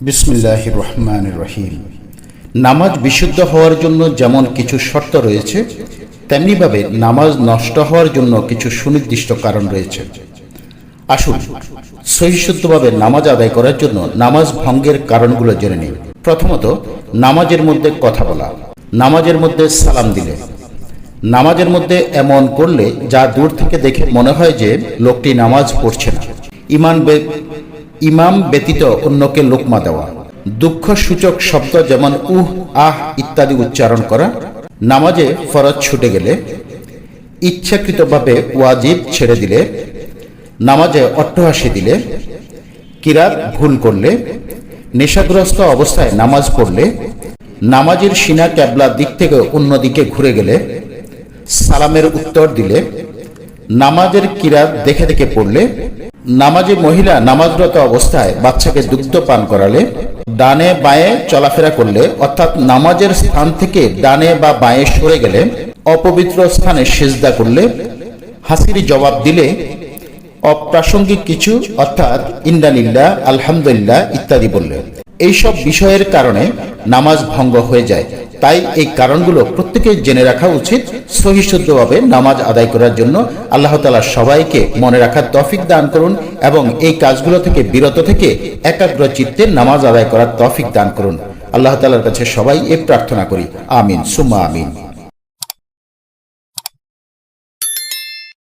বিসমিল্লাহির রহমানির রহিম। নামাজ বিশুদ্ধ হওয়ার জন্য যেমন কিছু শর্ত রয়েছে, তেমনিভাবে নামাজ নষ্ট হওয়ার জন্য কিছু সুনির্দিষ্ট কারণ রয়েছে। আসুন সহিশুদ্ধভাবে নামাজ আদায় করার জন্য নামাজ ভঙ্গের কারণগুলো জেনে নিই। প্রথমত, নামাজের মধ্যে কথা বলা, নামাজের মধ্যে সালাম দিলে, নামাজের মধ্যে এমন করলে যা দূর থেকে দেখে মনে হয় যে লোকটি নামাজ পড়ছে না। ইমাম ব্যতীত অন্যকে লোকমা দেওয়া, দুঃখ সূচক শব্দ যেমন উহ, আহ ইত্যাদি উচ্চারণ করা, নামাজে ফরজ ছুটে গেলে, ইচ্ছাকৃতভাবে ওয়াজিব ছেড়ে দিলে, নামাজে অট্টহাসি দিলে, কিরাত ভুল করলে, নেশাগ্রস্ত অবস্থায় নামাজ পড়লে, নামাজের সিনা ক্যাবলার দিক থেকে অন্যদিকে ঘুরে গেলে, সালামের উত্তর দিলে, নামাজের কিরাত দেখে দেখে পড়লে, নামাজে মহিলা নামাজরত অবস্থায় বাচ্চাকে দুগ্ধ পান করালে, ডানে বাঁয়ে চলাফেরা করলে অর্থাৎ নামাজের স্থান থেকে ডানে বা বাঁয়ে সরে গেলে, অপবিত্র স্থানে সিজদা করলে, হাসির জবাব দিলে, অপ্রাসঙ্গিক কিছু অর্থাৎ ইন্নালিল্লাহ, আলহামদুলিল্লাহ ইত্যাদি বললে, এইসব বিষয়ের কারণে নামাজ ভঙ্গ হয়ে যায়। তাই এই কারণগুলো প্রত্যেকেই জেনে রাখা উচিত। সহিশুদ্ধভাবে নামাজ আদায় করার জন্য আল্লাহ তাআলা সবাইকে মনে রাখার তৌফিক দান করুন এবং এই কাজগুলো থেকে বিরত থেকে একাগ্র চিত্তে নামাজ আদায় করার তৌফিক দান করুন। আল্লাহ তাআলার কাছে সবাই এই প্রার্থনা করি, আমিন সুম্মা আমিন।